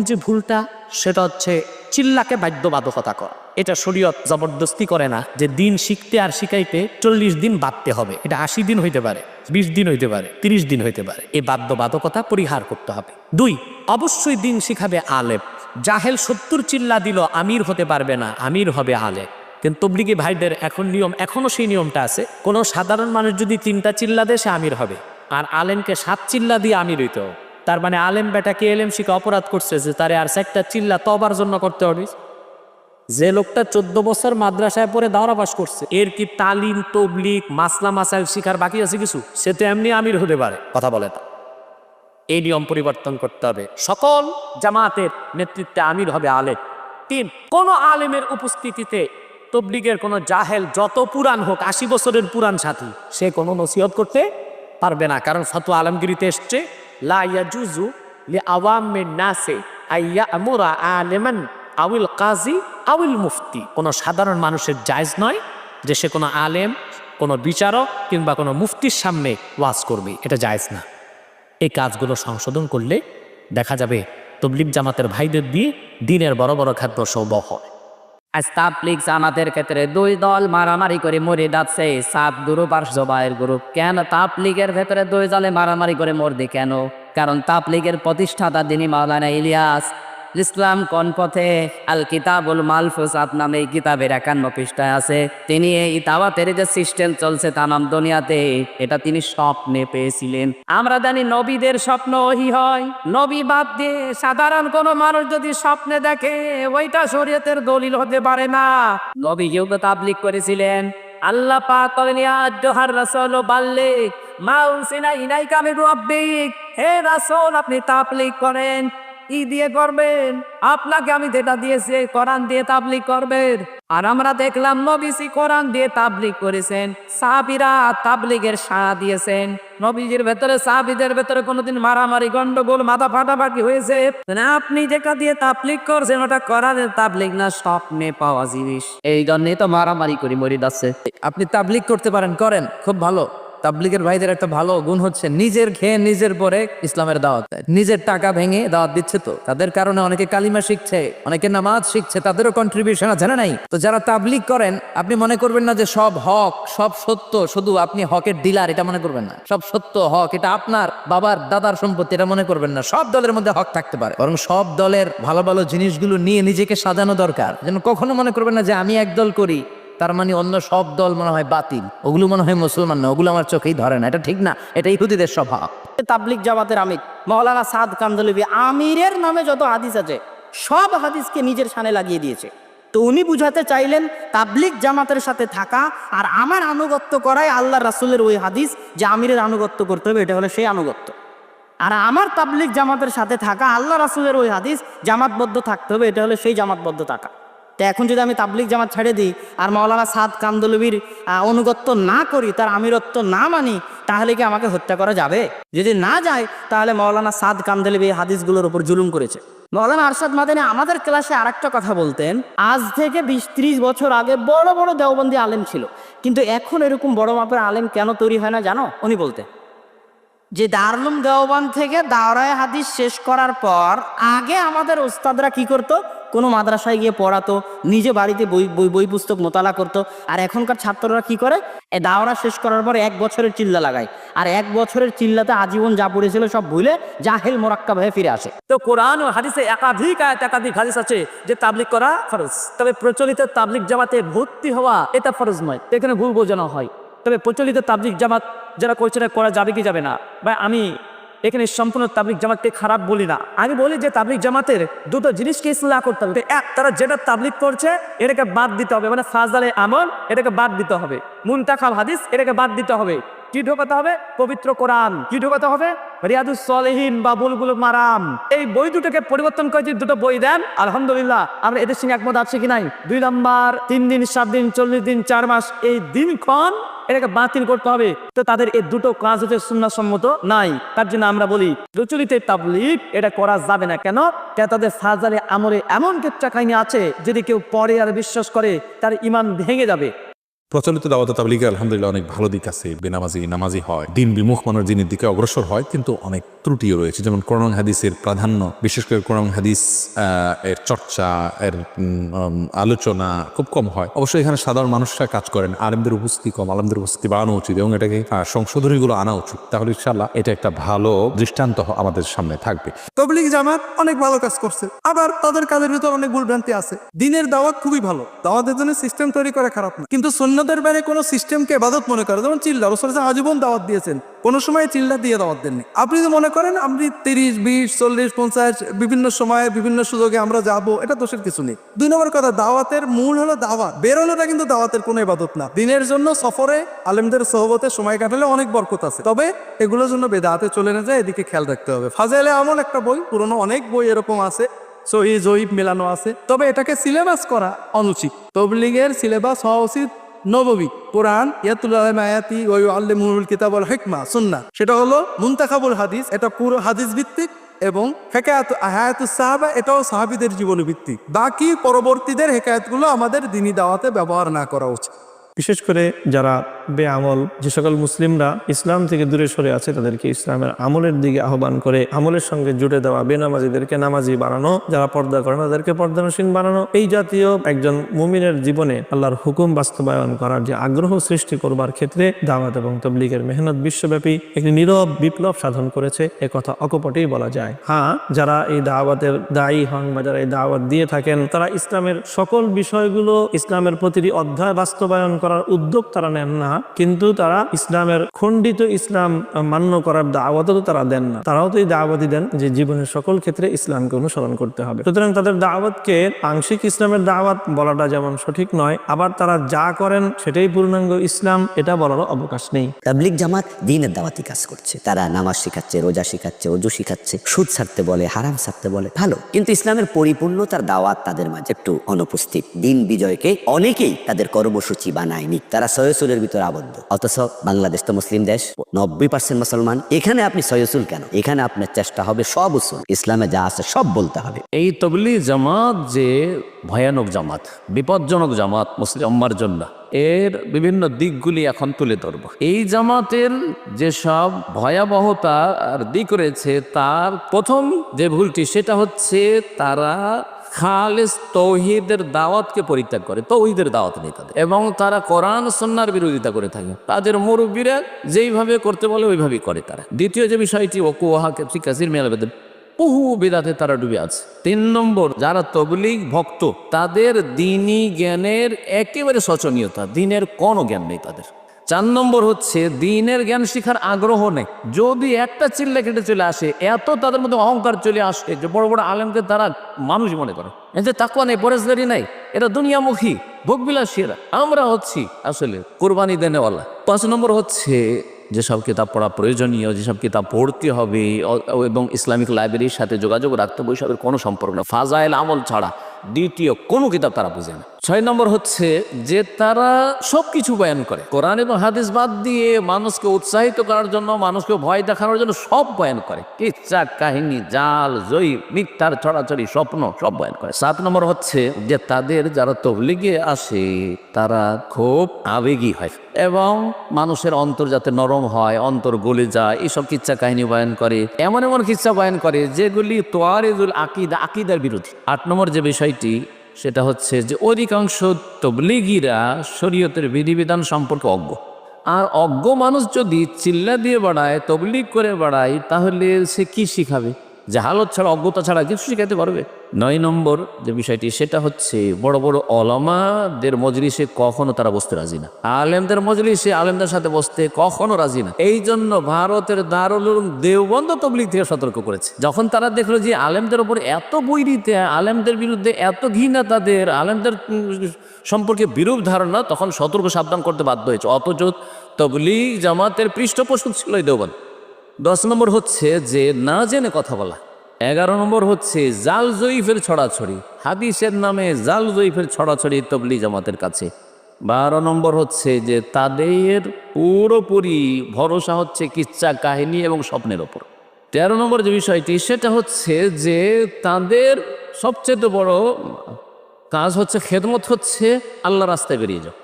যে ভুলটা সেটা হচ্ছে চিল্লাকে বাধ্যবাধকতা করা। এটা শরীয়ত জবরদস্তি করে না যে দিন শিখতে আর শিখাইতে 40 দিন বাঁধতে হবে। এটা 80 দিন হইতে পারে, 20 দিন হইতে পারে, 30 দিন হইতে পারে। এই বাধ্যবাধকতা পরিহার করতে হবে। 2, অবশ্যই দিন শিখাবে আলেম। জাহেল 70 চিল্লা দিল, আমির হতে পারবে না, আমির হবে আলেম। কিন্তু তবলিগি ভাইদের এখনো সেই নিয়মটা আছে, কোনো সাধারণ মানুষ যদি 3টা চিল্লা দেয় সে আমির হবে, আর আলেমকে 7 চিল্লা দিয়ে আমির হইতে হবে। তার মানে আলেম বেটাকে এলেম শিখে অপরাধ করছে যে তারে আর 4টা চিল্লা তবার জন্য করতে হবে। যে লোকটা 14 বছর মাদ্রাসায় পড়ে দাওরা পাস করছে, এর কি তালিম তবলিগ মাসলা মাসাইল শিখার বাকি আছে কিছু? সে তো এমনি আমির হতে পারে। কথা বলে তা এই নিয়ম পরিবর্তন করতে হবে। সকল জামাতের নেতৃত্বে আমির হবে আলেম। 3, কোন আলেমের উপস্থিতিতে তবলিগের কোন জাহেল যত পুরান হোক, 80 বছরের পুরান সাথী, সে কোনো নসিহত করতে পারবে না। কারণ ফতোয়া আলমগিরিতে এসছে, লা ইয়াজুজু লিআওয়ামিন নাসি আইয়ামুরা আলিমান আউল কাজী আউল মুফতি। কোনো সাধারণ মানুষের জায়েজ নয় যে সে কোনো আলেম, কোনো বিচারক কিংবা কোনো মুফতির সামনে ওয়াজ করবে, এটা জায়েজ না। এই কাজগুলো সংশোধন করলে দেখা যাবে তবলিগ জামাতের ভাইদের দিয়ে দিনের বড় বড় খাদ্য সৌভ হয়। আজ তাবলিগ জামাতের ক্ষেত্রে 2 দল মারামারি করে মরে যাচ্ছে, সাত গ্রুপ আর জবায়ের গ্রুপ। কেন তাবলিগের ভেতরে 2 দলে মারামারি করে মরবে কেন? কারণ তাবলিগের প্রতিষ্ঠাতা যিনি মাওলানা ইলিয়াস ইসলাম কোন পথে আল কিতাবুল মালফুজাত নামে এই কিতাবের 51 পৃষ্ঠায় আছে, তিনি এই দাওয়াতের যে সিস্টেম চলছে তামাম দুনিয়াতে, এটা তিনি স্বপ্নে পেয়েছিলেন। আমরা জানি নবীদের স্বপ্ন ওহী হয়। নবী বাদ দিয়ে সাধারণ কোনো মানুষ যদি স্বপ্নে দেখে, ওইটা শরীয়তের দলিল হতে পারে না। নবী কেউ তো তাবলিগ করেছিলেন। আল্লাহ পাক বলেন, ইয়া আইয়ুহার রাসূল বাল্লিগ মা উনজিলা ইলাইকা মির রাব্বিক। হে রাসূল, আপনি তাবলিগ করেন। কি দিয়ে করবেন? আপনাকে আমি যেটা দিয়েছি কোরআন দিয়ে তাবলিগ করবেন। আর আমরা দেখলাম নবীজি কোরআন দিয়ে তাবলিগ করেছেন, সাহাবীরা তাবলিগের সাড়া দিয়েছেন। নবীজির ভেতরে সাহাবীদের ভেতরে কোনোদিন মারামারি গন্ডগোল মাথা ফাটাফাটি হয়েছে? আপনি যেটা দিয়ে তাবলিগ করছেন ওটা কোরআনের তাবলিগ না, স্বপ্নে পাওয়া জিনিস। এই জন্যই তো মারামারি করি মরি যাচ্ছে। আপনি তাবলিগ করতে পারেন, করেন, খুব ভালো। তাবলিগের ভাইদের একটা ভালো গুণ হচ্ছে নিজের খেয়ে নিজের পরে ইসলামের দাওয়াত দেয়। নিজের টাকা ভেঙে দাওয়াত দিচ্ছে, তো তাদের কারণে অনেকে কালিমা শিখছে, অনেকে নামাজ শিখছে, তাদেরও কন্ট্রিবিউশন আছে না নাই? তো যারা তাবলিগ করেন, আপনি মনে করবেন না যে সব হক সব সত্য, শুধু আপনি হকের ডিলার, এটা মনে করবেন না। সব সত্য হক এটা আপনার বাবার দাদার সম্পত্তি, এটা মনে করবেন না। সব দলের মধ্যে হক থাকতে পারে, বরং সব দলের ভালো ভালো জিনিসগুলো নিয়ে নিজেকে সাজানো দরকার। যেন কখনো মনে করবেন না যে আমি এক দল করি তার মানে অন্য সব দল মনে হয় বাতিল, ওগুলো মনে হয় মুসলমান না, ওগুলো আমার চোখেই ধরে না। এটা ঠিক না, এটা ইহুদিদের স্বভাব। তাবলিগ জামাতের আমির মাওলানা সাদ কান্দলভি আমিরের নামে যত হাদিস আছে সব হাদিসকে নিজের শানে লাগিয়ে দিয়েছে। তো উনি বুঝাতে চাইলেন তাবলিগ জামাতের সাথে থাকা আর আমার আনুগত্য করাই আল্লাহ রাসূলের ওই হাদিস যে আমিরের আনুগত্য করতে হবে, এটা হলো সেই আনুগত্য। আর আমার তাবলিগ জামাতের সাথে থাকা আল্লাহ রাসূলের ওই হাদিস জামাতবদ্ধ থাকতে হবে, এটা হলো সেই জামাতবদ্ধ থাকা। তো এখন যদি আমি তাবলিগ জামাত ছেড়ে দিই আর মাওলানা সাদ কান্দলভির অনুগত্য না করি, তার আমিরত্ব না মানি, তাহলে কি আমাকে হত্যা করা যাবে? যদি না যায় তাহলে মাওলানা সাদ কান্দলভি হাদিসগুলোর উপর জুলুম করেছে। মাওলানা আরশাদ মাদানী আমাদের ক্লাসে আরেকটা কথা বলতেন, আজ থেকে 20-30 বছর আগে বড় বড় দেওবন্দি আলেম ছিল, কিন্তু এখন এরকম বড় মাপের আলেম কেন তৈরি হয় না জানো? উনি বলতেন যে দারুল দেওবন্দ থেকে দাওরায়ে হাদিস শেষ করার পর আগে আমাদের ওস্তাদরা কি করতো, কোনো মাদ্রাসায় গিয়ে পড়াতো, নিজে বাড়িতে বই পুস্তক মোতালা করতো। আর এখনকার ছাত্ররা কি করে, দাওরা শেষ করার পর 1 বছরের চিল্লা লাগায়, আর 1 বছরের চিল্লাতে আজীবন যা পড়েছিল সব ভুলে জাহেল মোরাক্কাব হয়ে ফিরে আসে। তো কোরআন ও হাদিসে একাধিক আয়াত একাধিক হাদিস আছে যে তাবলিগ করা ফরজ। তবে প্রচলিত তাবলিগ জামাতে ভর্তি হওয়া এটা ফরজ নয়, এখানে ভুল বোঝানো হয়। তবে প্রচলিত তাবলিগ জামাত যারা করছে না, করা যাবে কি যাবে না, বা আমি এখানে সম্পূর্ণ তাবলিগ জামাতকে খারাপ বলি না। আমি বলি যে তাবলিগ জামাতের 2টো জিনিসকে ইসলাহ করতে হবে। এক, তারা যেটা তাবলিগ করছে এটাকে বাদ দিতে হবে, মানে ফাজালে আমল এটাকে বাদ দিতে হবে, মুনতাখাব হাদিস এটাকে বাদ দিতে হবে। কি ঢোকাতে হবে? পবিত্র কোরআন। কি ঢোকাতে হবে? রিয়াদুস সলিহিন বা বুলবুল মারাম। এই বই দুটোকে পরিবর্তন করে যদি 2টো বই দেন, আলহামদুলিল্লাহ আমরা এদের সঙ্গে একমত আছে কি নাই? 2 নম্বর 3 দিন 7 দিন 40 দিন 4 মাস এই দিনক্ষণ এটাকে বাতিল করতে হবে। তো তাদের এই 2টো কাজ হচ্ছে সুন্নাহ সম্মত নাই। তার জন্য আমরা বলি প্রচলিত তাবলিগ এটা করা যাবে না। কেন? তাদের ফাজালে আমলে এমন কিচ্ছা কাহিনী আছে, যদি কেউ পড়ে আর বিশ্বাস করে তার ঈমান ভেঙে যাবে। প্রচলিত দাওয়াত তাবলীগে আলহামদুলিল্লাহ অনেক ভালো দিক আছে। বেনামাজি নামাজি হয়, দিন বিমুখ মানুষ দিনের দিকে অগ্রসর হয়, কিন্তু অনেক ত্রুটিও রয়েছে। যেমন কোরআন হাদিসের প্রাধান্য, বিশেষ করে কোরআন হাদিস এর চর্চা, এর আলোচনা খুব কম হয়। অবশ্যই এখানে সাধারণ মানুষরা কাজ করেন, আলেমদের উপস্থিতি কম, আলেমদের উপস্থিতি বাড়ানো উচিত এবং এটাকে সংশোধনীগুলো আনা উচিত। তাহলে ইনশাআল্লাহ এটা একটা ভালো দৃষ্টান্ত আমাদের সামনে থাকবে। তবলিগ জামাত অনেক ভালো কাজ করছে, আবার তাদের কাজের ভিতর অনেক ভুলভ্রান্তি আছে। দিনের দাওয়াত খুবই ভালো, দাওয়াতের জন্য সিস্টেম তৈরি করা খারাপ না, কিন্তু সুন্নতের বাইরে কোনো সিস্টেমকে ইবাদত মনে করে, যেমন চিল্লা, রাসূল আজীবন দাওয়াত দিয়েছেন, কোনো সময় চিল্লা দিয়ে দাওয়াত দেননি। আপনি যদি মনে করেন আপনি 30, 20, 40, 50 বিভিন্ন সময়ে বিভিন্ন সুযোগে আমরা যাব, এটা দোষের কিছু নেই। 2 নম্বর কথা, দাওয়াতের মূল হলো দাওয়াত, বেরোনোটা কিন্তু দাওয়াতের কোনো ইবাদত না। দিনের জন্য সফরে আলেমদের সোহবতে সময় কাটালে অনেক বরকত আছে, তবে এগুলোর জন্য বেদাতে চলে না যায়, এদিকে খেয়াল রাখতে হবে। ফাজাইলে আমল একটা বই, পুরনো অনেক বই এরকম আছে, সহি জয়ীব মেলানো আছে, তবে এটাকে সিলেবাস করা অনুচিত। তবলিগের সিলেবাস হওয়া উচিত নববী, কোরআন, ইয়াতুল আয়াতি ওয়া ইউআল্লিমুহুল কিতাব ওয়াল হিকমা, সুন্নাহ। সেটা হলো মুনতাখাবুল হাদিস, এটা পুরো হাদিস ভিত্তিক, এবং হায়াতুস সাহাবা, এটাও সাহাবীদের জীবন ভিত্তিক। বাকি পরবর্তীদের হেকায়াতগুলো আমাদের দিনী দাওয়াতে ব্যবহার না করা উচিত। বিশেষ করে যারা বেআমল, যে সকল মুসলিমরা ইসলাম থেকে দূরে সরে আছে, তাদেরকে ইসলামের আমলের দিকে আহ্বান করে আমলের সঙ্গে জুড়ে দেওয়া, বেনামাজিদেরকে নামাজি বানানো, যারা পর্দা করে না তাদেরকে পর্দানসীন বানানো, এই জাতীয় একজন মুমিনের জীবনে আল্লাহর হুকুম বাস্তবায়ন করার যে আগ্রহ সৃষ্টি করবার ক্ষেত্রে দাওয়াত এবং তাবলীগের মেহনত বিশ্বব্যাপী একটি নীরব বিপ্লব সাধন করেছে, একথা অকপটেই বলা যায়। হ্যাঁ, যারা এই দাওয়াতের দায়ী হন বা যারা এই দাওয়াত দিয়ে থাকেন, তারা ইসলামের সকল বিষয়গুলো, ইসলামের প্রতিটি অধ্যায় বাস্তবায়ন করার উদ্যোগ তারা নেন না, কিন্তু তারা ইসলামের খণ্ডিত ইসলাম মান্য করার দাওয়াতও তো তারা দেন না। তারাও তো এই দাওয়াতই দেন যে জীবনের সকল ক্ষেত্রে ইসলামকে অনুসরণ করতে হবে। সুতরাং তাদের দাওয়াতকে আংশিক ইসলামের দাওয়াত বলাটা যেমন সঠিক নয়, আবার তারা যা করেন সেটাই পূর্ণাঙ্গ ইসলাম, এটা বলারও অবকাশ নেই। তাবলিগ জামাত দ্বীনের দাওয়াতি কাজ করছে, তারা নামাজ শিখাচ্ছে, রোজা শিখাচ্ছে, ওযু শিখাচ্ছে, সুদ ছাড়তে বলে, হারাম ছাড়তে বলে, ভালো। কিন্তু ইসলামের পরিপূর্ণতার দাওয়াত তাদের মাঝে একটু অনুপস্থিত। দিন বিজয়কে অনেকেই তাদের কর্মসূচি বানায়নি, তারা সয়সুলের ভিতরে আবদ্ধ। অথচ বাংলাদেশ তো মুসলিম দেশ, 90% মুসলমান। এখানে আপনি সয়সুল কেন? এখানে আপনার চেষ্টা হবে সব উসুল ইসলামে যা আছে সব বলতে হবে। এই তাবলীগ জামাত যে ভয়ানক জামাত, বিপজ্জনক জামাত মুসলিম উম্মার জন্য, এর বিভিন্ন দিকগুলি এখন তুলে ধরব। এই জামাতের যেসব ভয়াবহতা আর দিক রয়েছে, তার প্রথম যে ভুলটি সেটা হচ্ছে তারা খালেস তৌহিদের দাওয়াতকে পরিত্যাগ করে, তৌহিদের দাওয়াত নেই তাদের, এবং তারা কোরআন সুন্নাহর বিরোধিতা করে থাকে। তাদের মুরব্বীরা যেইভাবে করতে বলে ওইভাবেই করে তারা। দ্বিতীয় যে বিষয়টি, ওকুয়াহাকে কাসির মেলাবেদের বহু বেদাতে তারা ডুবে আছে। 3 নম্বর, যারা তবলিগ ভক্ত তাদের দ্বীনি জ্ঞানের একেবারে শোচনীয়তা, দ্বীনের কোনো জ্ঞান নেই তাদের। 4 নম্বর হচ্ছে দ্বীনের জ্ঞান শিখার আগ্রহ নেই। যদি একটা চিল্লা কেটে চলে আসে, এত তাদের মধ্যে অহংকার চলে আসে যে বড় বড় আলেমকে তারা মানুষ মনে করে, এতে তাকওয়া নেই, পরেশগারি নাই, এরা দুনিয়ামুখী ভোগবিলাসীরা। আমরা হচ্ছি আসলে কোরবানি দেনেওয়ালা। 5 নম্বর হচ্ছে যেসব কিতাব পড়া প্রয়োজনীয়, যেসব কিতাব পড়তে হবে এবং ইসলামিক লাইব্রেরির সাথে যোগাযোগ রাখতে হবে, ওইসবের কোনো সম্পর্ক না। ফাজাইল আমল ছাড়া দ্বিতীয় কোনো কিতাব তারা বুঝে না। 6 নম্বর হচ্ছে যে তারা সব কিছু বয়ান করে, কোরআন এবং হাদিস বাদ দিয়ে মানুষকে উৎসাহিত করার জন্য, মানুষকে ভয় দেখানোর জন্য সব বয়ান করে, কিচ্ছা কাহিনী, জাল জয়ী, মিথ্যার ছড়াছড়ি, স্বপ্ন, সব বয়ান করে। 7 নম্বর হচ্ছে যে তাদের যারা তবলিগে আসে তারা খুব আবেগী হয় এবং মানুষের অন্তর যাতে নরম হয়, অন্তর গলে যায়, এইসব কিচ্ছা কাহিনী বয়ান করে, এমন এমন কিচ্ছা বয়ান করে যেগুলি তোয়ারিদুল আকিদা, আকিদার বিরোধী। 8 নম্বর যে বিষয়টি সেটা হচ্ছে যে অধিকাংশ তবলিগীরা শরীয়তের বিধিবিধান সম্পর্কে অজ্ঞ। আর অজ্ঞ মানুষ যদি চিল্লা দিয়ে বাড়ায়, তবলিগ করে বাড়ায়, তাহলে সে কি শিখাবে? জাহালত ছাড়া, অজ্ঞতা ছাড়া কিছু শিখাতে পারবে? 9 নম্বর যে বিষয়টি সেটা হচ্ছে বড় বড় ওলামাদের মজলিসে কখনো তারা বসতে রাজি না, আলেমদের মজলিসে আলেমদের সাথে বসতে কখনো রাজি না। এই জন্য ভারতের দারুল উলুম দেওবন্দ তবলিগ থেকে সতর্ক করেছে। যখন তারা দেখলো যে আলেমদের উপর এত বৈরিতে, আলেমদের বিরুদ্ধে এত ঘৃণা, তাদের আলেমদের সম্পর্কে বিরূপ ধারণা, তখন সতর্ক সাবধান করতে বাধ্য হয়েছে। অথচ তবলিগ জামাতের পৃষ্ঠপোষক ছিল এই দেওবন্দ। 10 নম্বর হচ্ছে যে না জেনে কথা বলা। 11 নম্বর হচ্ছে জাল জয়ীফের ছড়াছড়ি, হাদিসের নামে জাল জয়ীফের ছড়াছড়ি তবলিগ জামাতের কাছে। 12 নম্বর হচ্ছে যে তাদের পুরোপুরি ভরসা হচ্ছে কিচ্ছা কাহিনী এবং স্বপ্নের ওপর। 13 নম্বর যে বিষয়টি সেটা হচ্ছে যে তাদের সবচেয়ে বড় কাজ হচ্ছে খেদমত, হচ্ছে আল্লাহ রাস্তায় বেরিয়ে যাও।